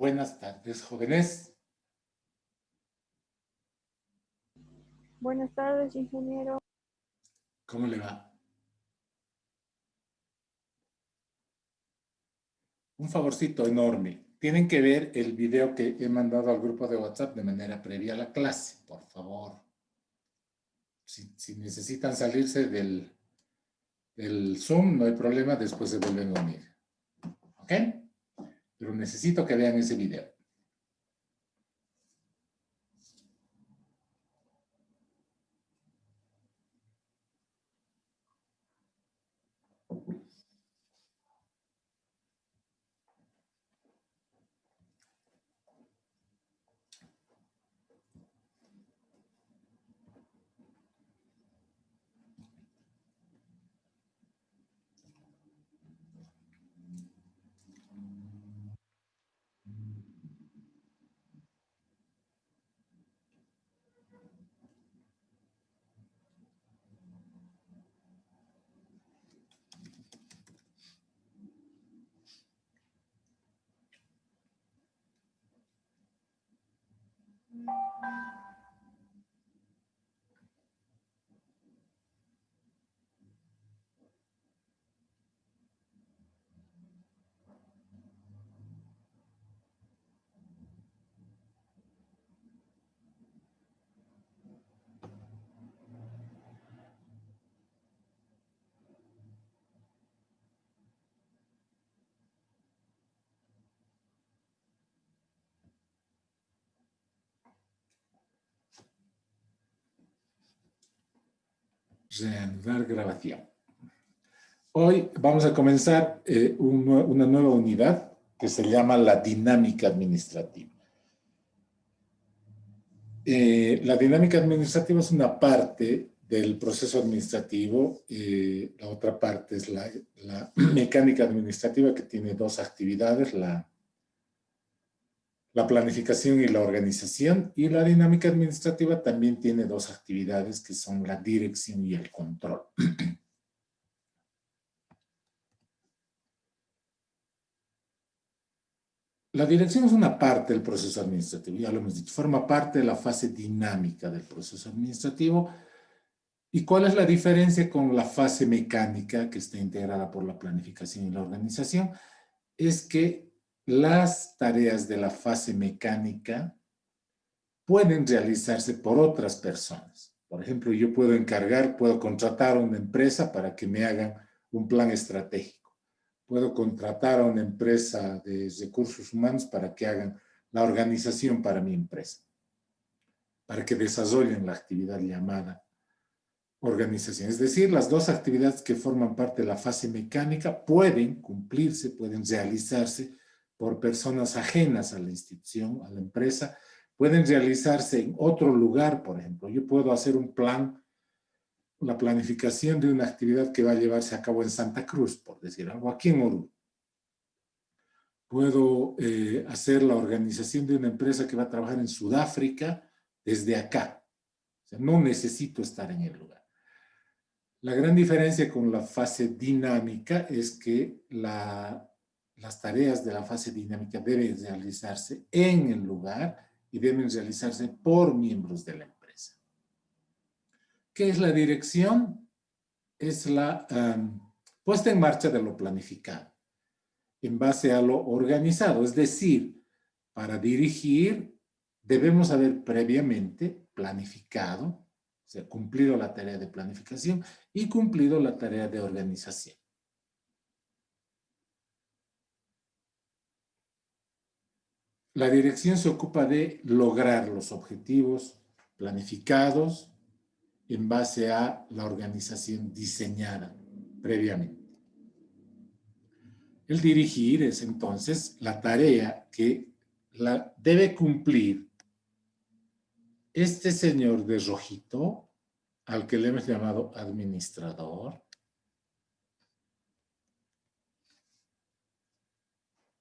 Buenas tardes, jóvenes. Buenas tardes, ingeniero. ¿Cómo le va? Un favorcito enorme. Tienen que ver el video que he mandado al grupo de WhatsApp de manera previa a la clase, por favor. Si necesitan salirse del Zoom, no hay problema, después se vuelven a unir. ¿Ok? Pero necesito que vean ese video. Reanudar grabación. Hoy vamos a comenzar una nueva unidad que se llama la dinámica administrativa. La dinámica administrativa es una parte del proceso administrativo. La otra parte es la mecánica administrativa, que tiene dos actividades, la planificación y la organización. Y la dinámica administrativa también tiene dos actividades, que son la dirección y el control. La dirección es una parte del proceso administrativo, ya lo hemos dicho, forma parte de la fase dinámica del proceso administrativo. ¿Y cuál es la diferencia con la fase mecánica, que está integrada por la planificación y la organización? Es que las tareas de la fase mecánica pueden realizarse por otras personas. Por ejemplo, yo puedo contratar a una empresa para que me hagan un plan estratégico. Puedo contratar a una empresa de recursos humanos para que hagan la organización para mi empresa, para que desarrollen la actividad llamada organización. Es decir, las dos actividades que forman parte de la fase mecánica pueden cumplirse, pueden realizarse por personas ajenas a la institución, a la empresa, pueden realizarse en otro lugar. Por ejemplo, yo puedo hacer un plan, la planificación de una actividad que va a llevarse a cabo en Santa Cruz, por decir algo, aquí en Oruro. Puedo hacer la organización de una empresa que va a trabajar en Sudáfrica desde acá. O sea, no necesito estar en el lugar. La gran diferencia con la fase dinámica es que las tareas de la fase dinámica deben realizarse en el lugar y deben realizarse por miembros de la empresa. ¿Qué es la dirección? Es la puesta en marcha de lo planificado en base a lo organizado. Es decir, para dirigir debemos haber previamente planificado, o sea, cumplido la tarea de planificación y cumplido la tarea de organización. La dirección se ocupa de lograr los objetivos planificados en base a la organización diseñada previamente. El dirigir es entonces la tarea que debe cumplir este señor de rojito, al que le hemos llamado administrador,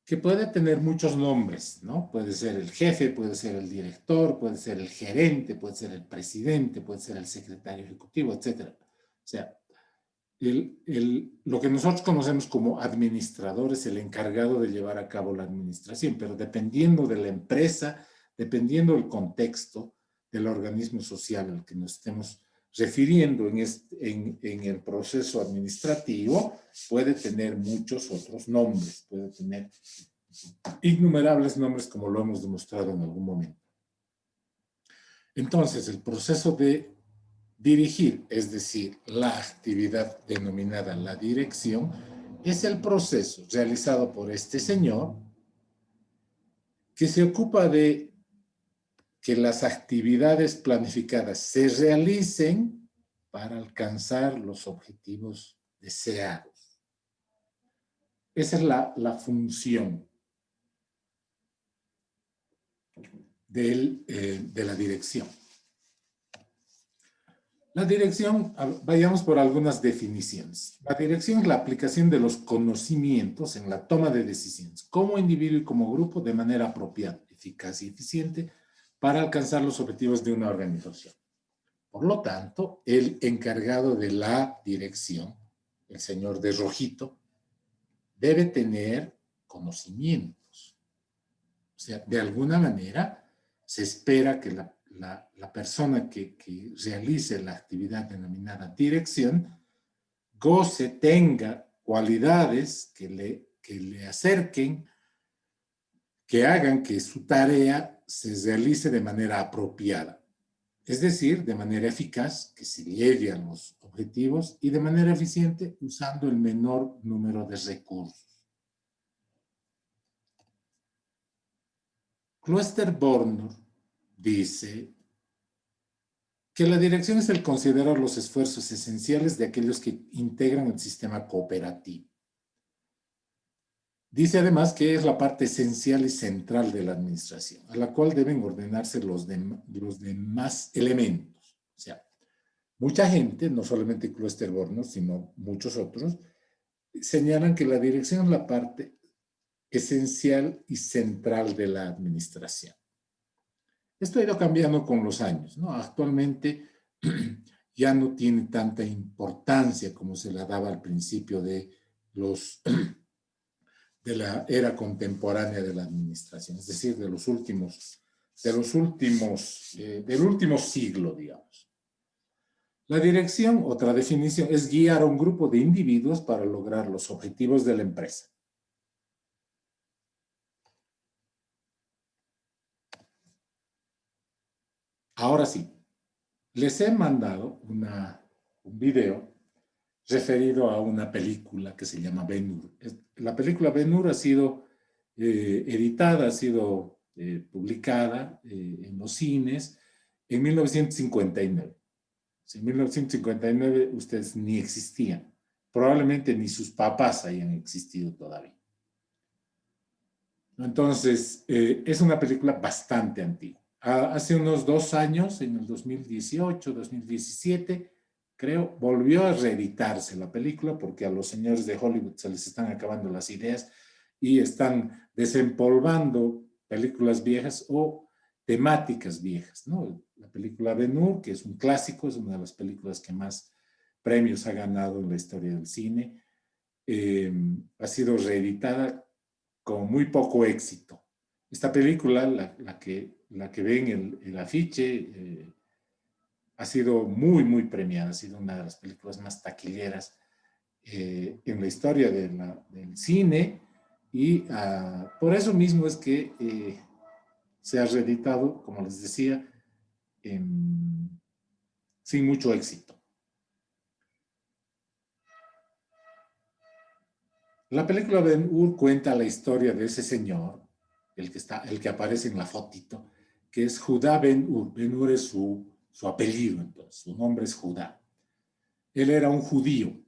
que puede tener muchos nombres, ¿no? Puede ser el jefe, puede ser el director, puede ser el gerente, puede ser el presidente, puede ser el secretario ejecutivo, etc. O sea, lo que nosotros conocemos como administrador es el encargado de llevar a cabo la administración, pero dependiendo de la empresa, dependiendo del contexto del organismo social al que nos estemos refiriendo en el proceso administrativo, puede tener muchos otros nombres, puede tener innumerables nombres como lo hemos demostrado en algún momento. Entonces, el proceso de dirigir, es decir, la actividad denominada la dirección, es el proceso realizado por este señor que se ocupa de que las actividades planificadas se realicen para alcanzar los objetivos deseados. Esa es la función de la dirección. La dirección, vayamos por algunas definiciones. La dirección es la aplicación de los conocimientos en la toma de decisiones, como individuo y como grupo, de manera apropiada, eficaz y eficiente, para alcanzar los objetivos de una organización. Por lo tanto, el encargado de la dirección, el señor de rojito, debe tener conocimientos. O sea, de alguna manera se espera que la persona que realice la actividad denominada dirección goce, tenga cualidades que le acerquen, que hagan que su tarea se realice de manera apropiada. Es decir, de manera eficaz, que se llegue a los objetivos, y de manera eficiente, usando el menor número de recursos. Kloster-Bornur dice que la dirección es el considerar los esfuerzos esenciales de aquellos que integran el sistema cooperativo. Dice además que es la parte esencial y central de la administración, a la cual deben ordenarse los demás elementos. O sea, mucha gente, no solamente Kloster-Bornur, sino muchos otros, señalan que la dirección es la parte esencial y central de la administración. Esto ha ido cambiando con los años, ¿no? Actualmente ya no tiene tanta importancia como se la daba al principio de la era contemporánea de la administración, es decir, del último siglo, digamos. La dirección, otra definición, es guiar a un grupo de individuos para lograr los objetivos de la empresa. Ahora sí, les he mandado un video referido a una película que se llama Ben-Hur. La película Ben-Hur ha sido editada, ha sido publicada en los cines en 1959. En 1959 ustedes ni existían. Probablemente ni sus papás hayan existido todavía. Entonces, es una película bastante antigua. Hace unos 2 años, en el 2018, 2017, creo, volvió a reeditarse la película porque a los señores de Hollywood se les están acabando las ideas y están desempolvando películas viejas o temáticas viejas, ¿no? La película Ben-Hur, que es un clásico, es una de las películas que más premios ha ganado en la historia del cine, ha sido reeditada con muy poco éxito. Esta película, la que ven en el afiche, ha sido muy, muy premiada, ha sido una de las películas más taquilleras en la historia del cine, y por eso mismo es que se ha reeditado, como les decía, sin mucho éxito. La película Ben-Hur cuenta la historia de ese señor, el que aparece en la fotito, que es Judá Ben-Hur. Ben-Hur es su apellido, entonces, su nombre es Judá. Él era un judío.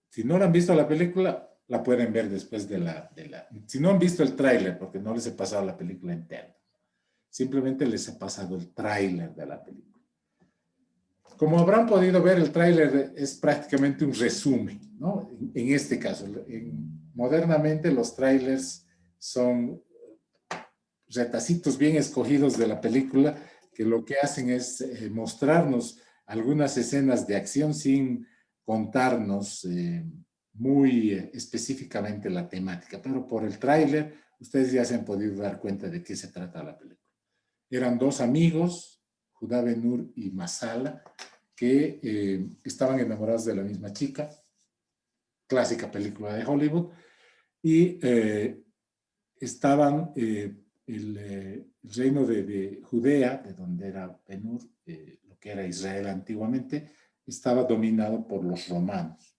Si no han visto la película, la pueden ver después si no han visto el tráiler, porque no les he pasado la película entera. Simplemente les he pasado el tráiler de la película. Como habrán podido ver, el tráiler es prácticamente un resumen, ¿no? En este caso, modernamente los tráilers son retacitos bien escogidos de la película, que lo que hacen es mostrarnos algunas escenas de acción sin contarnos muy específicamente la temática, pero por el tráiler ustedes ya se han podido dar cuenta de qué se trata la película. Eran dos amigos, Judá Ben-Hur y Masala, que estaban enamorados de la misma chica, clásica película de Hollywood, y estaban el reino de Judea, de donde era Ben-Hur, lo que era Israel antiguamente, estaba dominado por los romanos.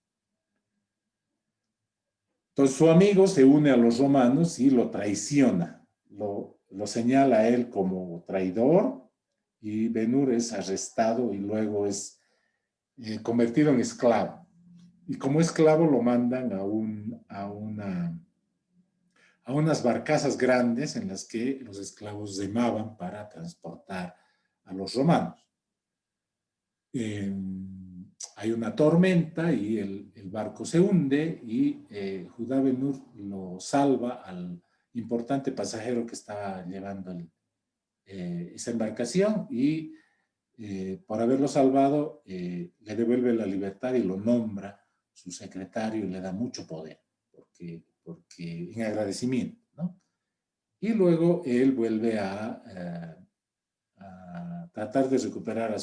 Entonces su amigo se une a los romanos y lo traiciona, lo señala a él como traidor, y Ben-Hur es arrestado y luego es convertido en esclavo. Y como esclavo lo mandan a unas barcazas grandes en las que los esclavos remaban para transportar a los romanos. Hay una tormenta y el barco se hunde y Judá Ben-Hur lo salva al importante pasajero que estaba llevando esa embarcación y por haberlo salvado le devuelve la libertad y lo nombra su secretario y le da mucho poder porque en agradecimiento, ¿no? Y luego él vuelve a tratar de recuperar a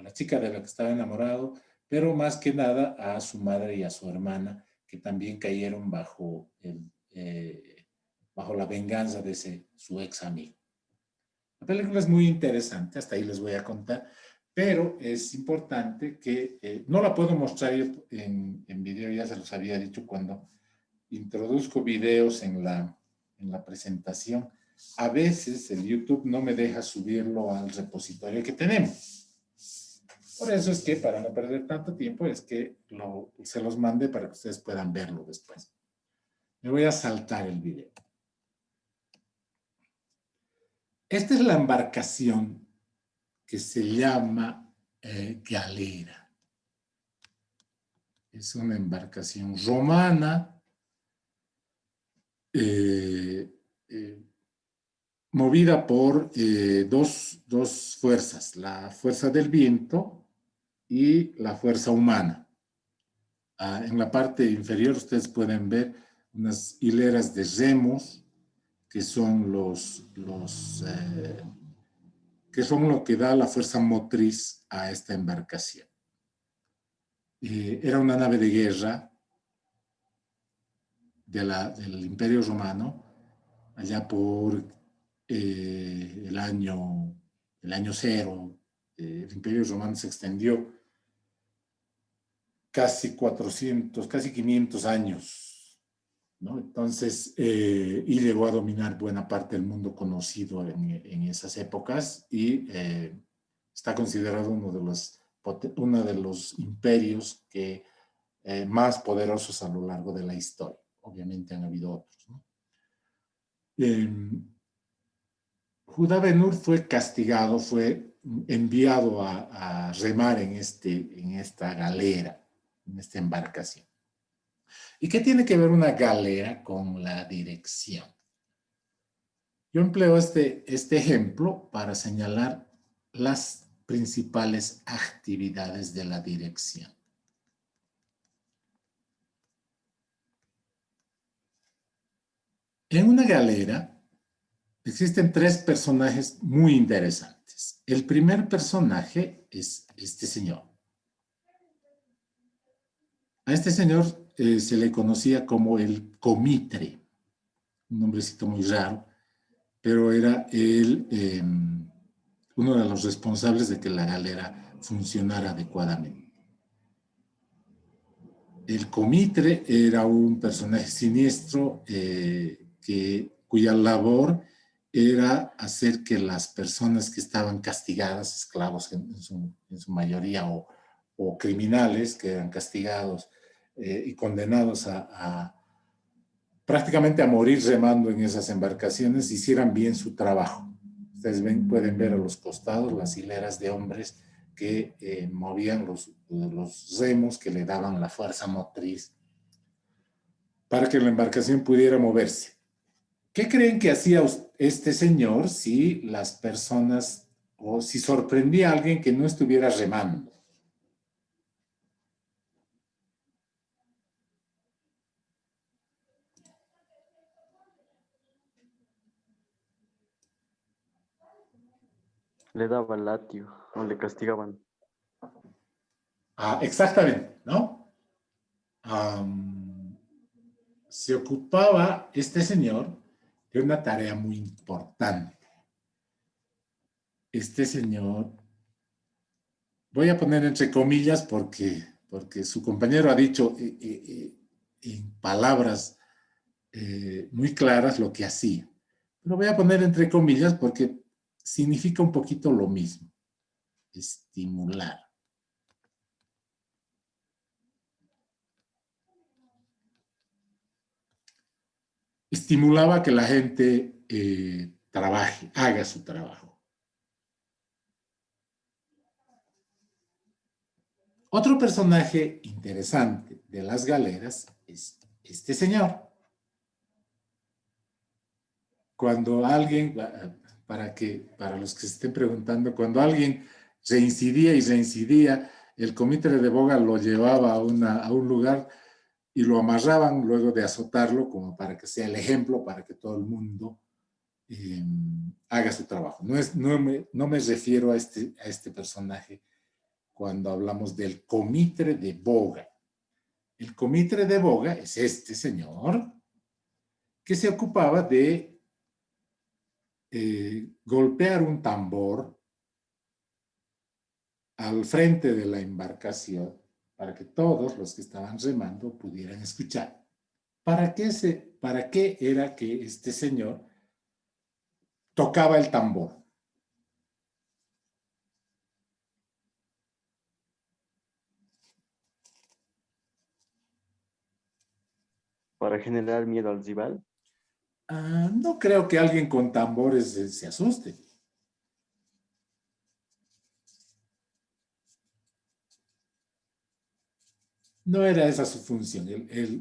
la chica de la que estaba enamorado, pero más que nada a su madre y a su hermana, que también cayeron bajo la venganza de su ex amigo. La película es muy interesante, hasta ahí les voy a contar, pero es importante que no la puedo mostrar en video, ya se los había dicho cuando introduzco videos en la presentación. A veces el YouTube no me deja subirlo al repositorio que tenemos. Por eso es que, para no perder tanto tiempo, es que se los mande para que ustedes puedan verlo después. Me voy a saltar el video. Esta es la embarcación que se llama galera. Es una embarcación romana movida por dos fuerzas, la fuerza del viento y la fuerza humana. En la parte inferior ustedes pueden ver unas hileras de remos que son que son lo que da la fuerza motriz a esta embarcación. Era una nave de guerra del Imperio Romano, allá por el año cero. El Imperio Romano se extendió casi 400, casi 500 años, ¿no? Entonces, y llegó a dominar buena parte del mundo conocido en esas épocas y está considerado uno de los imperios más poderosos a lo largo de la historia. Obviamente han habido otros, ¿no? Judá Ben-Hur fue castigado, fue enviado a remar en esta galera, en esta embarcación. ¿Y qué tiene que ver una galera con la dirección? Yo empleo este ejemplo para señalar las principales actividades de la dirección. En una galera existen tres personajes muy interesantes. El primer personaje es este señor. A este señor se le conocía como el comitre, un nombrecito muy raro, pero era uno de los responsables de que la galera funcionara adecuadamente. El comitre era un personaje siniestro cuya labor era hacer que las personas que estaban castigadas, esclavos en su mayoría o criminales que eran castigados y condenados prácticamente a morir remando en esas embarcaciones, hicieran bien su trabajo. Ustedes pueden ver a los costados las hileras de hombres que movían los remos que le daban la fuerza motriz para que la embarcación pudiera moverse. ¿Qué creen que hacía este señor si las personas o si sorprendía a alguien que no estuviera remando. Le daban látigo o le castigaban. Ah, exactamente, ¿no? Se ocupaba este señor de una tarea muy importante. Este señor, voy a poner entre comillas porque su compañero ha dicho en palabras muy claras lo que hacía. Pero voy a poner entre comillas porque significa un poquito lo mismo. Estimular. Estimulaba que la gente trabaje, haga su trabajo. Otro personaje interesante de las galeras es este señor. Cuando alguien, para los que se estén preguntando, cuando alguien reincidía y reincidía, el comité de boga lo llevaba a un lugar y lo amarraban luego de azotarlo como para que sea el ejemplo para que todo el mundo haga su trabajo. No me refiero a este personaje cuando hablamos del comitre de boga. El comitre de boga es este señor que se ocupaba de golpear un tambor al frente de la embarcación para que todos los que estaban remando pudieran escuchar. ¿Para qué era que este señor tocaba el tambor? Para generar miedo al rival. No creo que alguien con tambores se asuste. No era esa su función.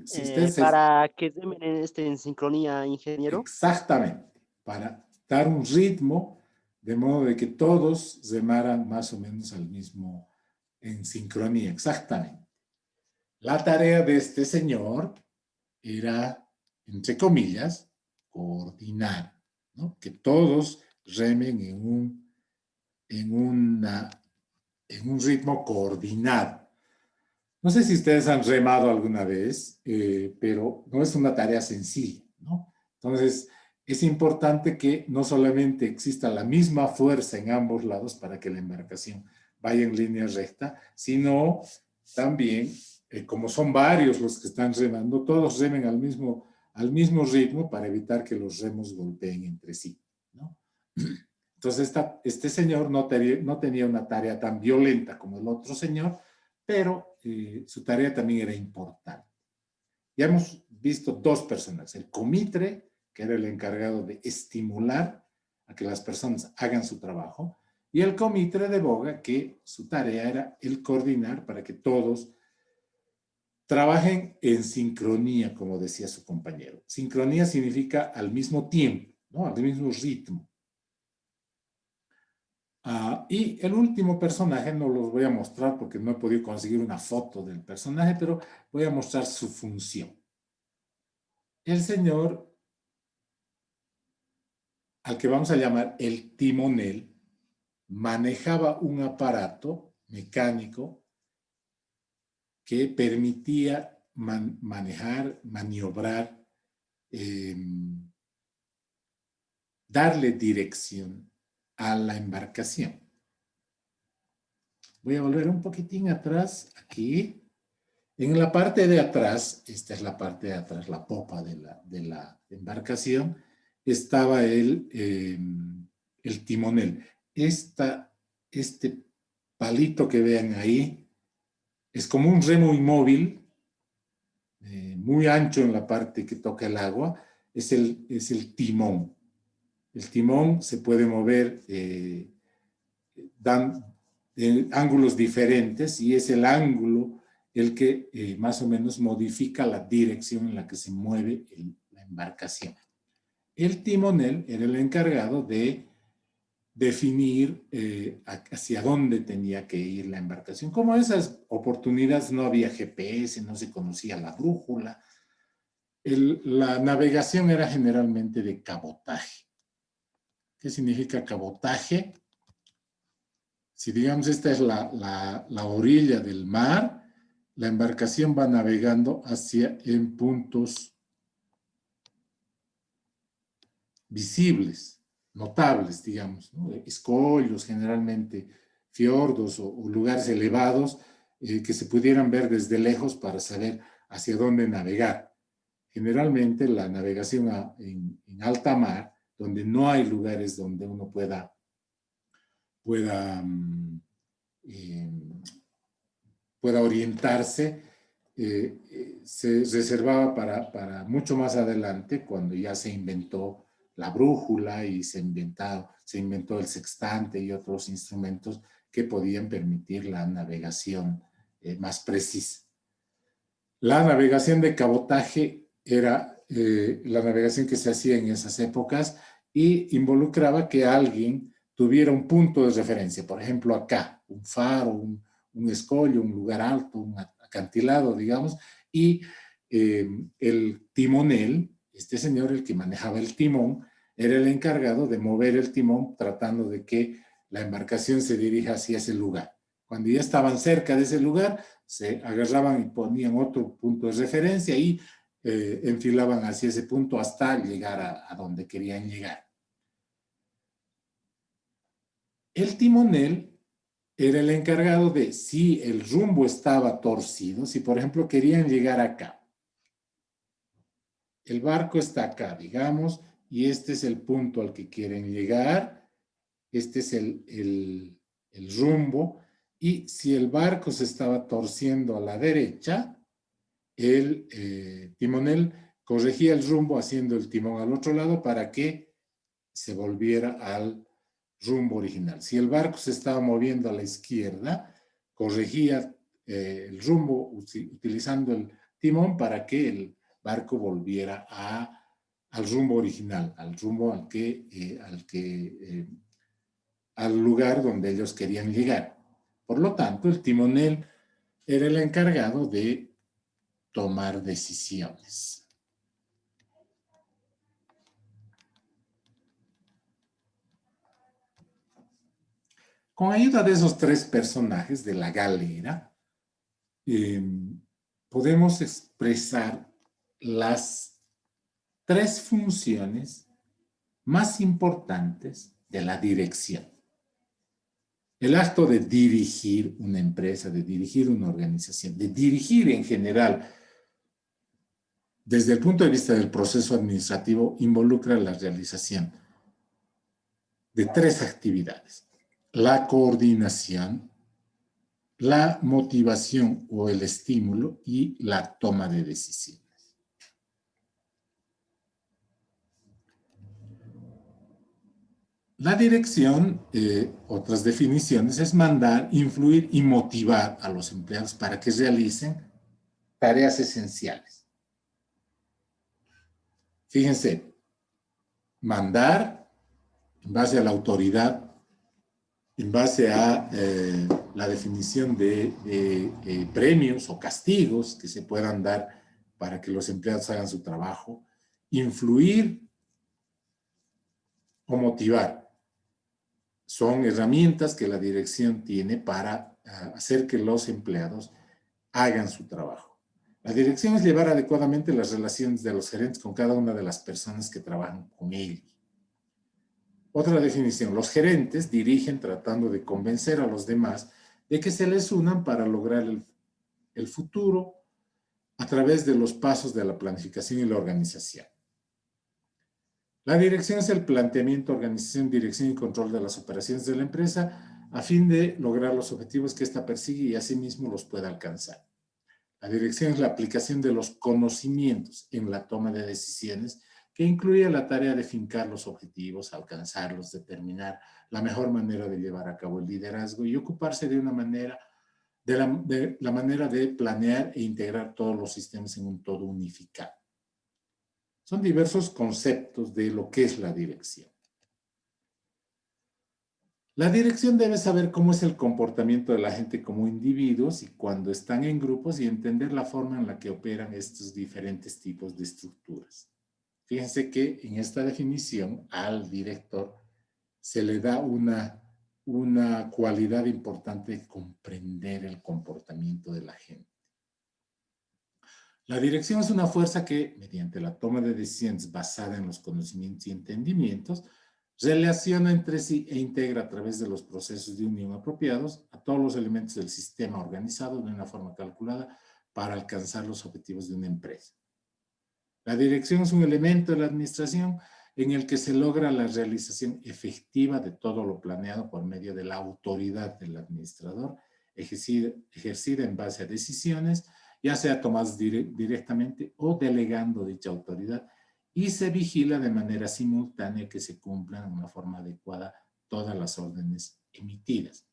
Si usted Para que remen en sincronía, ingeniero. Exactamente, para dar un ritmo de modo de que todos remaran más o menos al mismo, en sincronía, exactamente. La tarea de este señor era, entre comillas, coordinar, ¿no? Que todos remen en un ritmo coordinado. No sé si ustedes han remado alguna vez, pero no es una tarea sencilla, ¿no? Entonces, es importante que no solamente exista la misma fuerza en ambos lados para que la embarcación vaya en línea recta, sino también, como son varios los que están remando, todos remen al mismo ritmo para evitar que los remos golpeen entre sí, ¿no? Entonces, este señor no tenía una tarea tan violenta como el otro señor, pero su tarea también era importante. Ya hemos visto dos personas, el comitre, que era el encargado de estimular a que las personas hagan su trabajo, y el comitre de boga, que su tarea era el coordinar para que todos trabajen en sincronía, como decía su compañero. Sincronía significa al mismo tiempo, ¿no? Al mismo ritmo. Y el último personaje no los voy a mostrar porque no he podido conseguir una foto del personaje, pero voy a mostrar su función. El señor, al que vamos a llamar el timonel, manejaba un aparato mecánico que permitía manejar, maniobrar, darle dirección a la embarcación. Voy a volver un poquitín atrás, aquí. En la parte de atrás, esta es la parte de atrás, la popa de la embarcación, estaba el timonel. Este palito que vean ahí es como un remo inmóvil, muy ancho en la parte que toca el agua, es el timón. El timón se puede mover en ángulos diferentes y es el ángulo el que más o menos modifica la dirección en la que se mueve la embarcación. El timonel era el encargado de definir hacia dónde tenía que ir la embarcación. Como esas oportunidades no había GPS, no se conocía la brújula, la navegación era generalmente de cabotaje. ¿Qué significa cabotaje? Si digamos esta es la orilla del mar, la embarcación va navegando en puntos visibles, notables, digamos, ¿no? Escollos, generalmente fiordos o lugares elevados que se pudieran ver desde lejos para saber hacia dónde navegar. Generalmente la navegación en alta mar, donde no hay lugares donde uno pueda orientarse, se reservaba para mucho más adelante, cuando ya se inventó la brújula y se inventó el sextante y otros instrumentos que podían permitir la navegación más precisa. La navegación de cabotaje era la navegación que se hacía en esas épocas y involucraba que alguien tuviera un punto de referencia, por ejemplo acá, un faro, un escollo, un lugar alto, un acantilado, digamos, y el timonel, este señor, el que manejaba el timón, era el encargado de mover el timón tratando de que la embarcación se dirija hacia ese lugar. Cuando ya estaban cerca de ese lugar, se agarraban y ponían otro punto de referencia y enfilaban hacia ese punto hasta llegar a donde querían llegar. El timonel era el encargado de, si el rumbo estaba torcido, si por ejemplo querían llegar acá, el barco está acá, digamos, y este es el punto al que quieren llegar, este es el rumbo, y si el barco se estaba torciendo a la derecha, el timonel corregía el rumbo haciendo el timón al otro lado para que se volviera al rumbo original. Si el barco se estaba moviendo a la izquierda, corregía el rumbo utilizando el timón para que el barco volviera al rumbo original, al rumbo al lugar donde ellos querían llegar. Por lo tanto, el timonel era el encargado de tomar decisiones. Con ayuda de esos tres personajes de la galera, podemos expresar las tres funciones más importantes de la dirección. El acto de dirigir una empresa, de dirigir una organización, de dirigir en general, desde el punto de vista del proceso administrativo, involucra la realización de tres actividades: la coordinación, la motivación o el estímulo y la toma de decisiones. La dirección, otras definiciones, es mandar, influir y motivar a los empleados para que realicen tareas esenciales. Fíjense, mandar en base a la autoridad, en base a la definición de premios o castigos que se puedan dar para que los empleados hagan su trabajo, influir o motivar. Son herramientas que la dirección tiene para hacer que los empleados hagan su trabajo. La dirección es llevar adecuadamente las relaciones de los gerentes con cada una de las personas que trabajan con ellos. Otra definición: los gerentes dirigen tratando de convencer a los demás de que se les unan para lograr el futuro a través de los pasos de la planificación y la organización. La dirección es el planteamiento, organización, dirección y control de las operaciones de la empresa a fin de lograr los objetivos que ésta persigue y asimismo los pueda alcanzar. La dirección es la aplicación de los conocimientos en la toma de decisiones, que incluye la tarea de fincar los objetivos, alcanzarlos, determinar la mejor manera de llevar a cabo el liderazgo y ocuparse de la manera de planear e integrar todos los sistemas en un todo unificado. Son diversos conceptos de lo que es la dirección. La dirección debe saber cómo es el comportamiento de la gente como individuos y cuando están en grupos y entender la forma en la que operan estos diferentes tipos de estructuras. Fíjense que en esta definición al director se le da una cualidad importante de comprender el comportamiento de la gente. La dirección es una fuerza que, mediante la toma de decisiones basada en los conocimientos y entendimientos, relaciona entre sí e integra a través de los procesos de unión apropiados a todos los elementos del sistema organizado de una forma calculada para alcanzar los objetivos de una empresa. La dirección es un elemento de la administración en el que se logra la realización efectiva de todo lo planeado por medio de la autoridad del administrador, ejercida en base a decisiones, ya sea tomadas directamente o delegando dicha autoridad, y se vigila de manera simultánea que se cumplan de una forma adecuada todas las órdenes emitidas.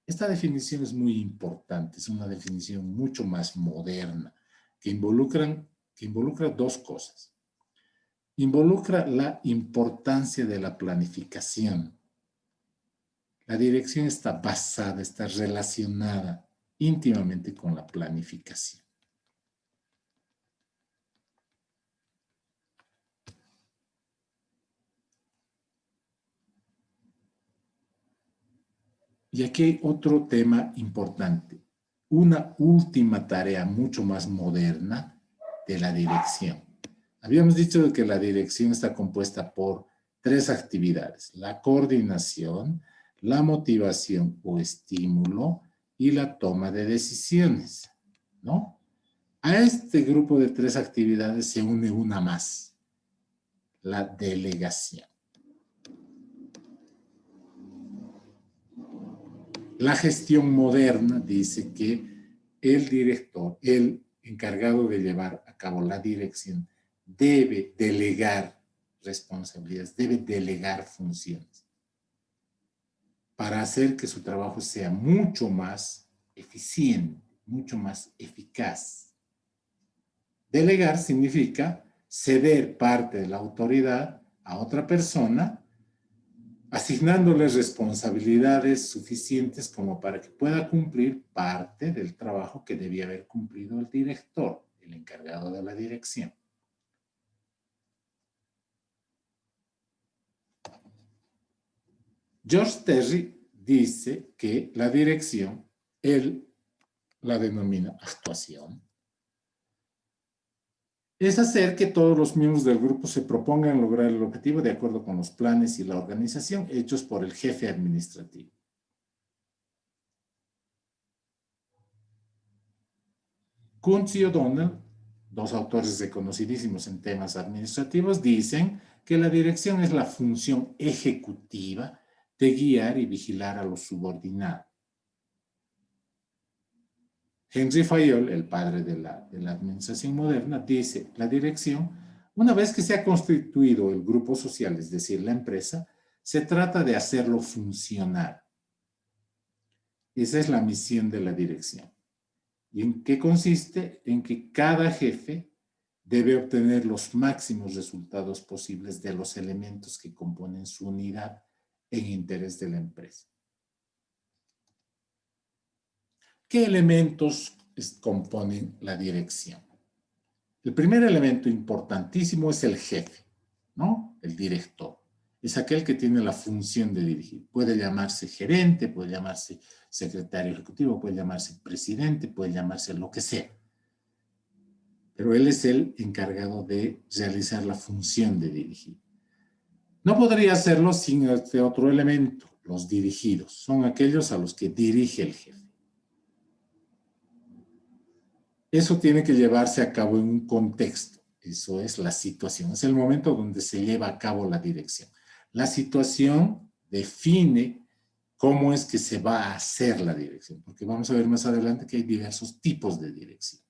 Esta definición es muy importante, es una definición mucho más moderna, que involucra dos cosas. Involucra la importancia de la planificación. La dirección está basada, está relacionada íntimamente con la planificación. Y aquí hay otro tema importante, una última tarea mucho más moderna de la dirección. Habíamos dicho que la dirección está compuesta por 3 actividades: la coordinación, la motivación o estímulo y la toma de decisiones, ¿no? A este grupo de 3 actividades se une una más, la delegación. La gestión moderna dice que el director, el encargado de llevar a cabo la dirección, debe delegar responsabilidades, debe delegar funciones para hacer que su trabajo sea mucho más eficiente, mucho más eficaz. Delegar significa ceder parte de la autoridad a otra persona, asignándoles responsabilidades suficientes como para que pueda cumplir parte del trabajo que debía haber cumplido el director, el encargado de la dirección. George Terry dice que la dirección, él la denomina actuación, es hacer que todos los miembros del grupo se propongan lograr el objetivo de acuerdo con los planes y la organización hechos por el jefe administrativo. Kuntz y O'Donnell, dos autores reconocidísimos en temas administrativos, dicen que la dirección es la función ejecutiva de guiar y vigilar a los subordinados. Henry Fayol, el padre de la administración moderna, dice: la dirección, una vez que se ha constituido el grupo social, es decir, la empresa, se trata de hacerlo funcionar. Esa es la misión de la dirección. ¿Y en qué consiste? En que cada jefe debe obtener los máximos resultados posibles de los elementos que componen su unidad en interés de la empresa. ¿Qué elementos componen la dirección? El primer elemento importantísimo es el jefe, ¿no? El director. Es aquel que tiene la función de dirigir. Puede llamarse gerente, puede llamarse secretario ejecutivo, puede llamarse presidente, puede llamarse lo que sea. Pero él es el encargado de realizar la función de dirigir. No podría hacerlo sin este otro elemento, los dirigidos. Son aquellos a los que dirige el jefe. Eso tiene que llevarse a cabo en un contexto. Eso es la situación. Es el momento donde se lleva a cabo la dirección. La situación define cómo es que se va a hacer la dirección, porque vamos a ver más adelante que hay diversos tipos de dirección.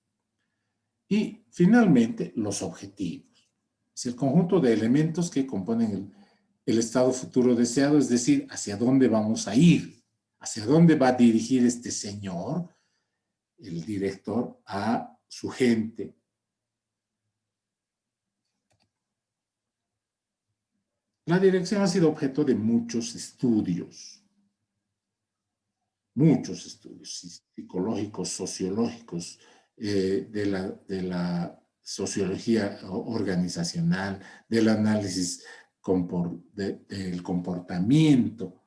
Y finalmente, los objetivos. Es el conjunto de elementos que componen el estado futuro deseado, es decir, hacia dónde vamos a ir, hacia dónde va a dirigir este señor, el director, a su gente. La dirección ha sido objeto de muchos estudios. muchos estudios psicológicos, sociológicos, de la sociología organizacional, del análisis del comportamiento.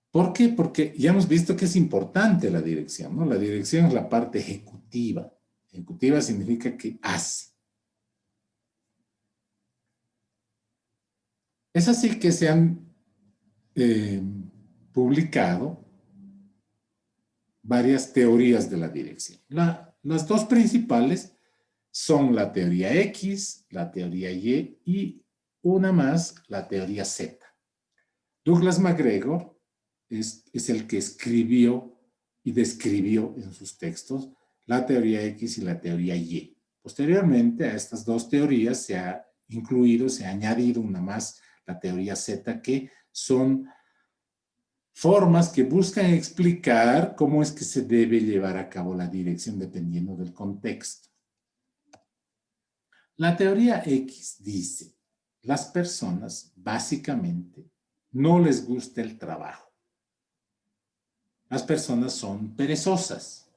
¿Por qué? Porque ya hemos visto que es importante la dirección, ¿no? La dirección es la parte ejecutiva. Ejecutiva significa que hace. Es así que se han publicado varias teorías de la dirección. Las dos principales son la teoría X, la teoría Y una más, la teoría Z. Douglas MacGregor es el que escribió y describió en sus textos la teoría X y la teoría Y. Posteriormente a estas dos teorías se ha incluido, se ha añadido una más, la teoría Z, que son formas que buscan explicar cómo es que se debe llevar a cabo la dirección dependiendo del contexto. La teoría X dice, las personas básicamente no les gusta el trabajo. Las personas son perezosas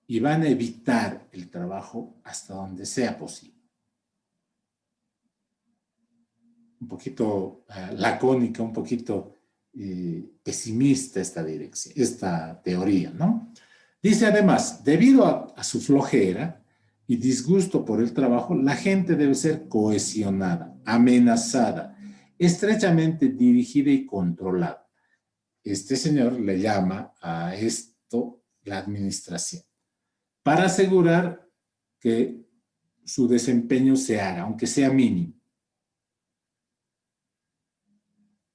y van a evitar el trabajo hasta donde sea posible. Un poquito lacónica, un poquito pesimista esta teoría, ¿no? Dice además, debido a su flojera y disgusto por el trabajo, la gente debe ser cohesionada, amenazada, estrechamente dirigida y controlada. Este señor le llama a esto la administración, para asegurar que su desempeño se haga, aunque sea mínimo.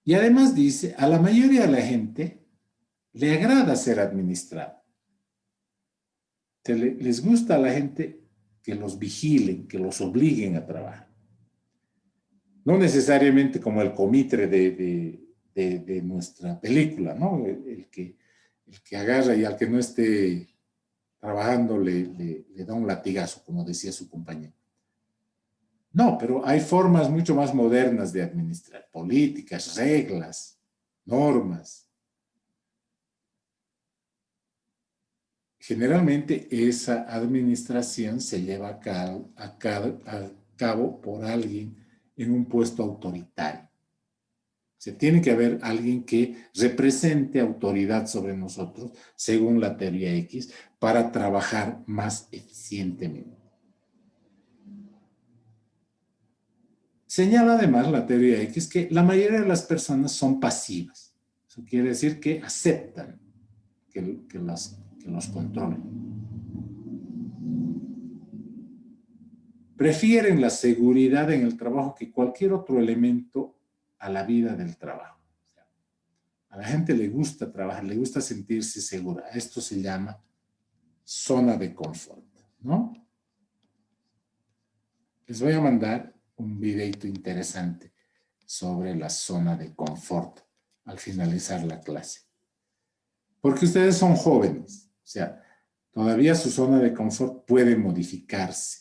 Y además dice, a la mayoría de la gente le agrada ser administrada. Les gusta a la gente que los vigilen, que los obliguen a trabajar. No necesariamente como el comitre de nuestra película, ¿no? El que agarra y al que no esté trabajando le da un latigazo, como decía su compañero. No, pero hay formas mucho más modernas de administrar, políticas, reglas, normas. Generalmente esa administración se lleva a cabo por alguien en un puesto autoritario. Se tiene que haber alguien que represente autoridad sobre nosotros, según la teoría X, para trabajar más eficientemente. Señala además la teoría X que la mayoría de las personas son pasivas. Eso quiere decir que aceptan que los controlen. Prefieren la seguridad en el trabajo que cualquier otro elemento a la vida del trabajo. A la gente le gusta trabajar, le gusta sentirse segura. Esto se llama zona de confort, ¿no? Les voy a mandar un videito interesante sobre la zona de confort al finalizar la clase. Porque ustedes son jóvenes, o sea, todavía su zona de confort puede modificarse.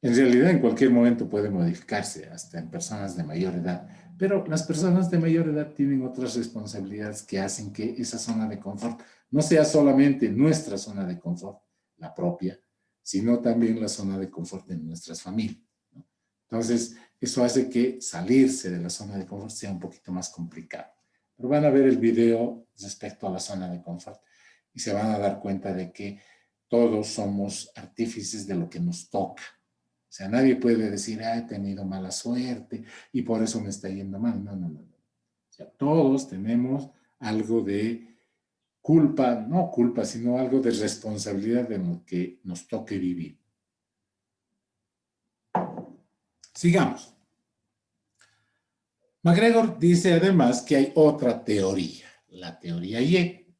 En realidad, en cualquier momento puede modificarse, hasta en personas de mayor edad. Pero las personas de mayor edad tienen otras responsabilidades que hacen que esa zona de confort no sea solamente nuestra zona de confort, la propia, sino también la zona de confort de nuestras familias, ¿no? Entonces, eso hace que salirse de la zona de confort sea un poquito más complicado. Pero van a ver el video respecto a la zona de confort y se van a dar cuenta de que todos somos artífices de lo que nos toca. O sea, nadie puede decir, he tenido mala suerte y por eso me está yendo mal. No. O sea, todos tenemos algo de culpa, no culpa, sino algo de responsabilidad en lo que nos toque vivir. Sigamos. MacGregor dice además que hay otra teoría, la teoría Y.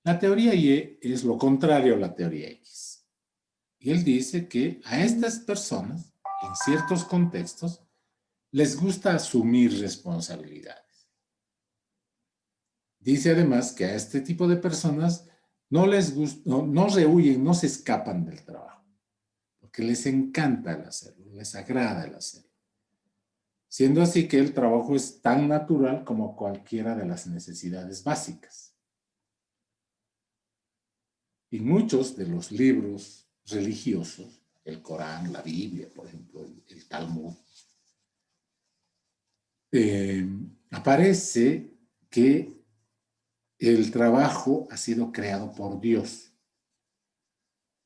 La teoría Y es lo contrario a la teoría X. Y él dice que a estas personas, en ciertos contextos, les gusta asumir responsabilidades. Dice además que a este tipo de personas no les gusta, no rehuyen, no se escapan del trabajo, porque les encanta el hacerlo, les agrada el hacerlo. Siendo así que el trabajo es tan natural como cualquiera de las necesidades básicas. en muchos de los libros religiosos, el Corán, la Biblia, por ejemplo, el Talmud, aparece que el trabajo ha sido creado por Dios.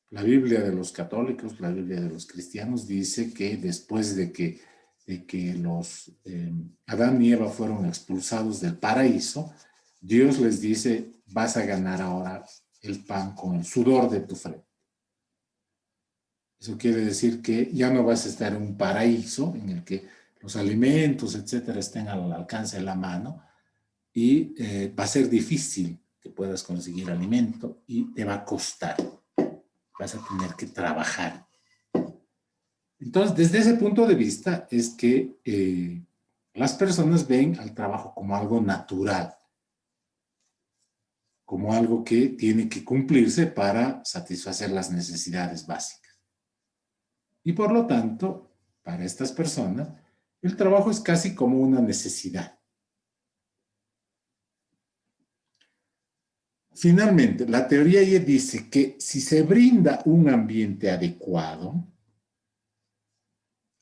La Biblia de los católicos, la Biblia de los cristianos dice que después de que los Adán y Eva fueron expulsados del paraíso, Dios les dice, vas a ganar ahora el pan con el sudor de tu frente. Eso quiere decir que ya no vas a estar en un paraíso en el que los alimentos, etcétera, estén al alcance de la mano y va a ser difícil que puedas conseguir alimento y te va a costar. Vas a tener que trabajar. Entonces, desde ese punto de vista es que las personas ven al trabajo como algo natural, como algo que tiene que cumplirse para satisfacer las necesidades básicas. Y por lo tanto, para estas personas, el trabajo es casi como una necesidad. Finalmente, la teoría ya dice que si se brinda un ambiente adecuado,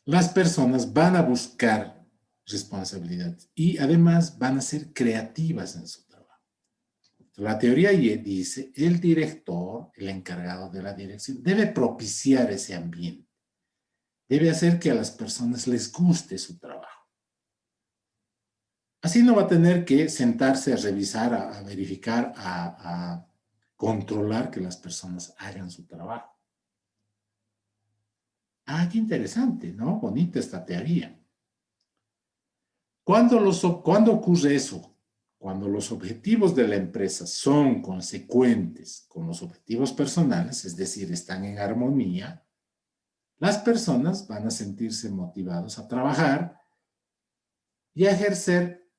las personas van a buscar responsabilidad y además van a ser creativas en su trabajo. La teoría Y dice, el director, el encargado de la dirección, debe propiciar ese ambiente. Debe hacer que a las personas les guste su trabajo. Así no va a tener que sentarse a revisar, a verificar, a controlar que las personas hagan su trabajo. Ah, qué interesante, ¿no? Bonita esta teoría. ¿Cuándo ocurre eso? Cuando los objetivos de la empresa son consecuentes con los objetivos personales, es decir, están en armonía, las personas van a sentirse motivados a trabajar y a ejercer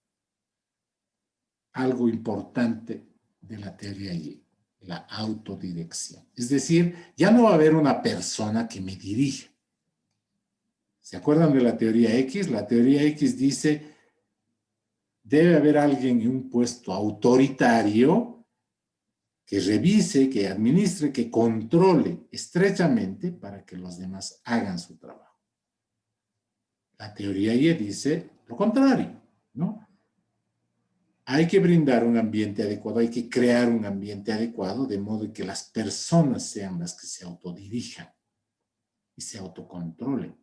algo importante de la teoría Y, la autodirección. Es decir, ya no va a haber una persona que me dirija. ¿Se acuerdan de la teoría X? La teoría X dice, debe haber alguien en un puesto autoritario que revise, que administre, que controle estrechamente para que los demás hagan su trabajo. La teoría Y dice lo contrario, ¿no? Hay que brindar un ambiente adecuado, hay que crear un ambiente adecuado de modo que las personas sean las que se autodirijan y se autocontrolen.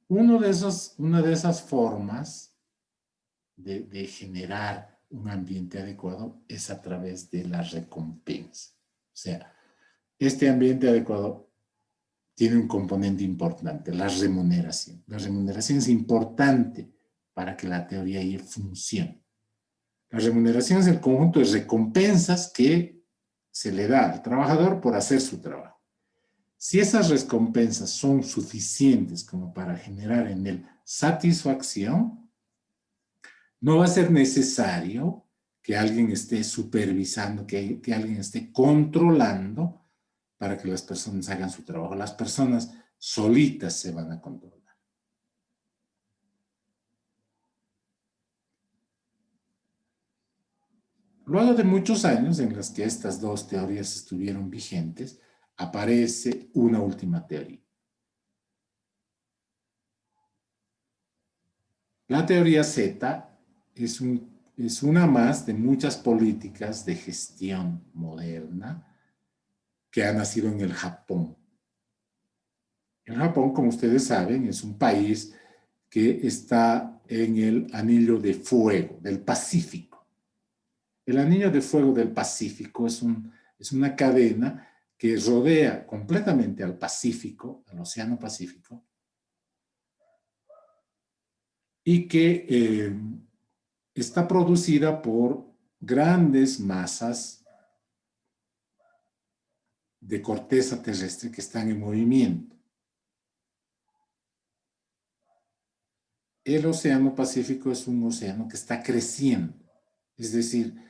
Una de esas formas de generar un ambiente adecuado es a través de la recompensa. O sea, este ambiente adecuado tiene un componente importante, la remuneración. La remuneración es importante para que la teoría Y funcione. La remuneración es el conjunto de recompensas que se le da al trabajador por hacer su trabajo. Si esas recompensas son suficientes como para generar en él satisfacción, no va a ser necesario que alguien esté supervisando, que alguien esté controlando para que las personas hagan su trabajo. Las personas solitas se van a controlar. Luego de muchos años en los que estas dos teorías estuvieron vigentes, aparece una última teoría. La teoría Z es una más de muchas políticas de gestión moderna que ha nacido en el Japón. El Japón, como ustedes saben, es un país que está en el anillo de fuego del Pacífico. El anillo de fuego del Pacífico es una cadena que rodea completamente al Pacífico, al Océano Pacífico, y que está producida por grandes masas de corteza terrestre que están en movimiento. El Océano Pacífico es un océano que está creciendo, es decir,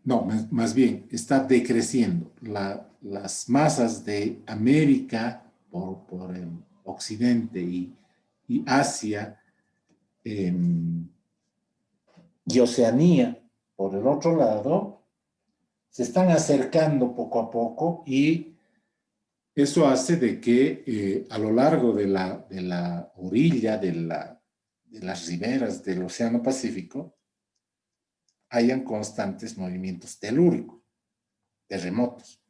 no, más bien, está decreciendo. Las masas de América por el occidente y Asia y Oceanía, por el otro lado, se están acercando poco a poco y eso hace de que a lo largo de la orilla, de las riberas del Océano Pacífico, hayan constantes movimientos telúricos, terremotos.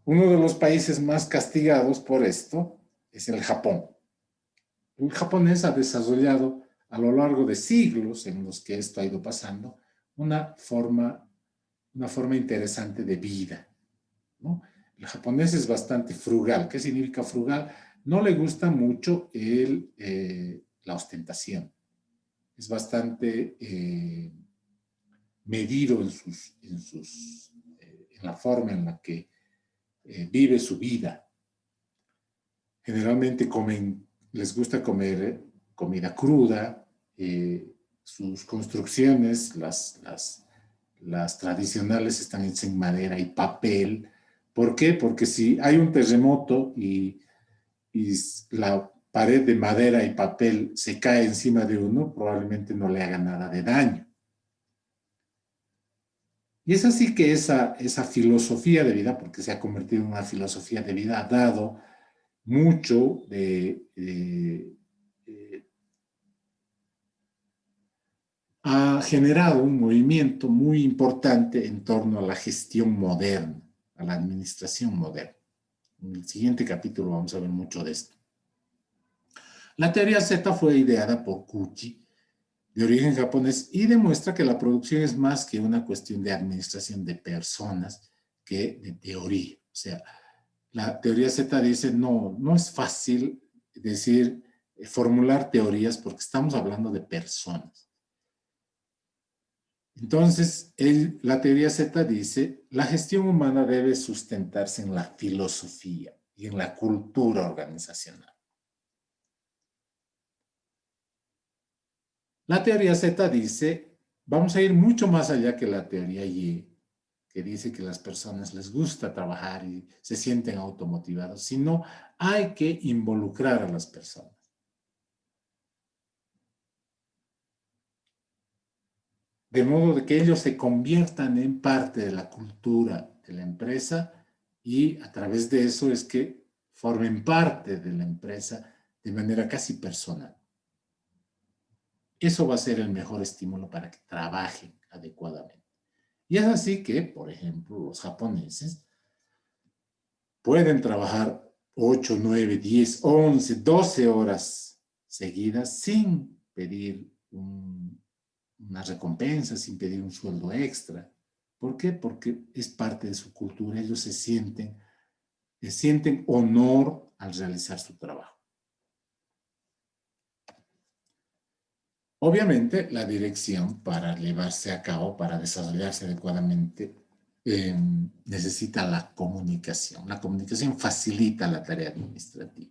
Uno de los países más castigados por esto es el Japón. El japonés ha desarrollado a lo largo de siglos en los que esto ha ido pasando una forma interesante de vida, ¿no? El japonés es bastante frugal. ¿Qué significa frugal? No le gusta mucho la ostentación. Es bastante medido en la forma en la que vive su vida. Generalmente les gusta comer comida cruda, sus construcciones, las tradicionales están hechas en madera y papel. ¿Por qué? Porque si hay un terremoto y la pared de madera y papel se cae encima de uno, probablemente no le haga nada de daño. Y es así que esa filosofía de vida, porque se ha convertido en una filosofía de vida, ha dado mucho ha generado un movimiento muy importante en torno a la gestión moderna, a la administración moderna. En el siguiente capítulo vamos a ver mucho de esto. La teoría Z fue ideada por Kuchi, de origen japonés, y demuestra que la producción es más que una cuestión de administración de personas que de teoría. O sea, la teoría Z dice, no es fácil decir, formular teorías porque estamos hablando de personas. Entonces, la teoría Z dice, la gestión humana debe sustentarse en la filosofía y en la cultura organizacional. La teoría Z dice, vamos a ir mucho más allá que la teoría Y, que dice que a las personas les gusta trabajar y se sienten automotivados, sino hay que involucrar a las personas. De modo de que ellos se conviertan en parte de la cultura de la empresa y a través de eso es que formen parte de la empresa de manera casi personal. Eso va a ser el mejor estímulo para que trabajen adecuadamente. Y es así que, por ejemplo, los japoneses pueden trabajar 8, 9, 10, 11, 12 horas seguidas sin pedir una recompensa, sin pedir un sueldo extra. ¿Por qué? Porque es parte de su cultura. Ellos se sienten honor al realizar su trabajo. Obviamente, la dirección para llevarse a cabo, para desarrollarse adecuadamente, necesita la comunicación. La comunicación facilita la tarea administrativa.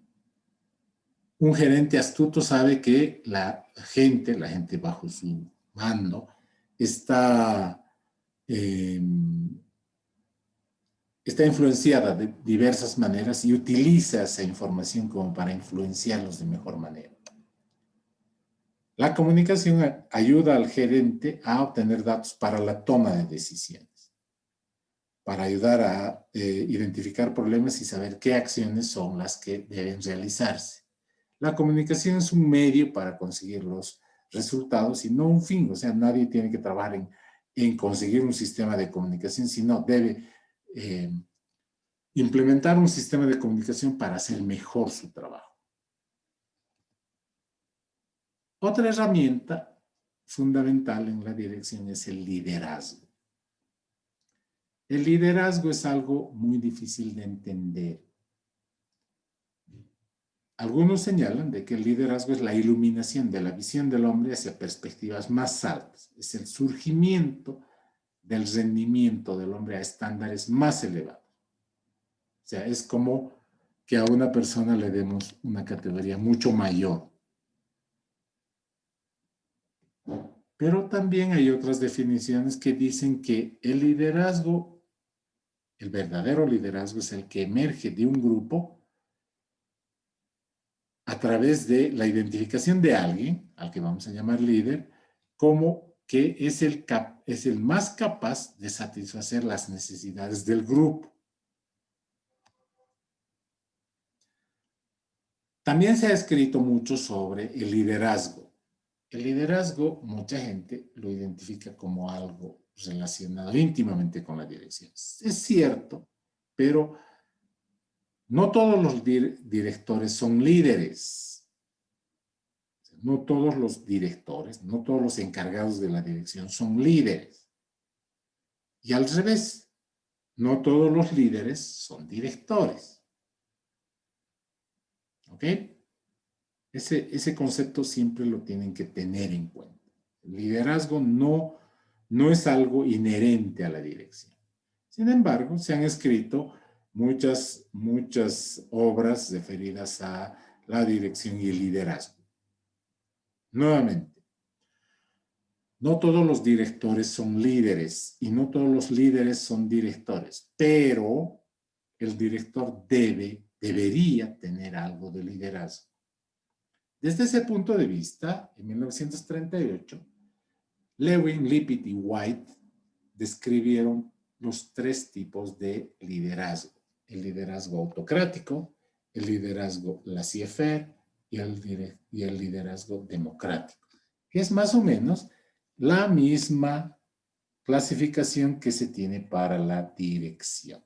Un gerente astuto sabe que la gente bajo su mando, está influenciada de diversas maneras y utiliza esa información como para influenciarlos de mejor manera. La comunicación ayuda al gerente a obtener datos para la toma de decisiones, para ayudar a identificar problemas y saber qué acciones son las que deben realizarse. La comunicación es un medio para conseguir los resultados y no un fin. O sea, nadie tiene que trabajar en conseguir un sistema de comunicación, sino debe implementar un sistema de comunicación para hacer mejor su trabajo. Otra herramienta fundamental en la dirección es el liderazgo. El liderazgo es algo muy difícil de entender. Algunos señalan de que el liderazgo es la iluminación de la visión del hombre hacia perspectivas más altas. Es el surgimiento del rendimiento del hombre a estándares más elevados. O sea, es como que a una persona le demos una categoría mucho mayor. Pero también hay otras definiciones que dicen que el liderazgo, el verdadero liderazgo es el que emerge de un grupo a través de la identificación de alguien, al que vamos a llamar líder, como que es el más capaz de satisfacer las necesidades del grupo. También se ha escrito mucho sobre el liderazgo. El liderazgo, mucha gente lo identifica como algo relacionado íntimamente con la dirección. Es cierto, pero no todos los directores son líderes. No todos los directores, no todos los encargados de la dirección son líderes. Y al revés, no todos los líderes son directores. ¿Ok? Ese concepto siempre lo tienen que tener en cuenta. El liderazgo no es algo inherente a la dirección. Sin embargo, se han escrito muchas obras referidas a la dirección y el liderazgo. Nuevamente, no todos los directores son líderes y no todos los líderes son directores, pero el director debería tener algo de liderazgo. Desde ese punto de vista, en 1938, Lewin, Lippitt y White describieron los 3 tipos de liderazgo. El liderazgo autocrático, el liderazgo laissez-faire y el liderazgo democrático, que es más o menos la misma clasificación que se tiene para la dirección.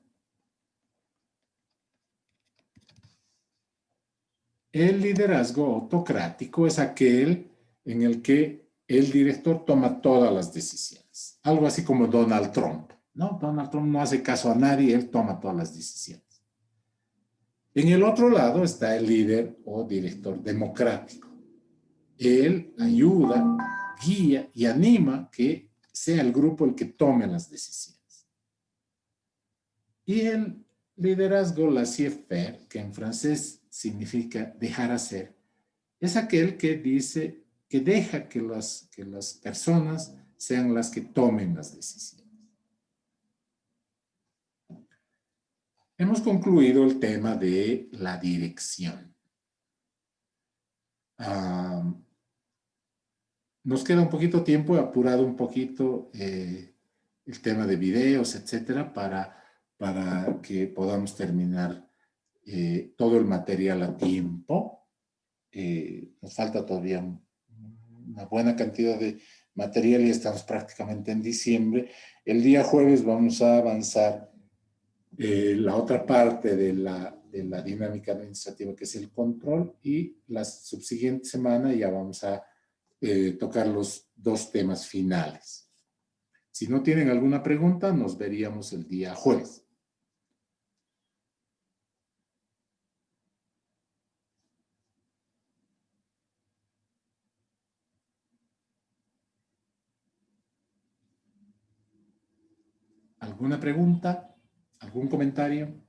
El liderazgo autocrático es aquel en el que el director toma todas las decisiones. Algo así como Donald Trump, ¿no? Donald Trump no hace caso a nadie, él toma todas las decisiones. En el otro lado está el líder o director democrático. Él ayuda, guía y anima que sea el grupo el que tome las decisiones. Y el liderazgo laissez-faire, que en francés significa dejar hacer, es aquel que dice que deja que las personas sean las que tomen las decisiones. Hemos concluido el tema de la dirección. Nos queda un poquito tiempo, he apurado un poquito el tema de videos, etcétera, para que podamos terminar todo el material a tiempo. Nos falta todavía una buena cantidad de material y estamos prácticamente en diciembre. El día jueves vamos a avanzar la otra parte de la dinámica administrativa, que es el control, y la subsiguiente semana ya vamos a tocar los 2 temas finales. Si no tienen alguna pregunta, nos veríamos el día jueves. ¿Alguna pregunta? ¿Algún comentario?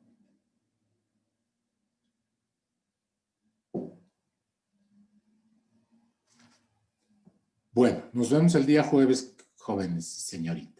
Bueno, nos vemos el día jueves, jóvenes, señoritas.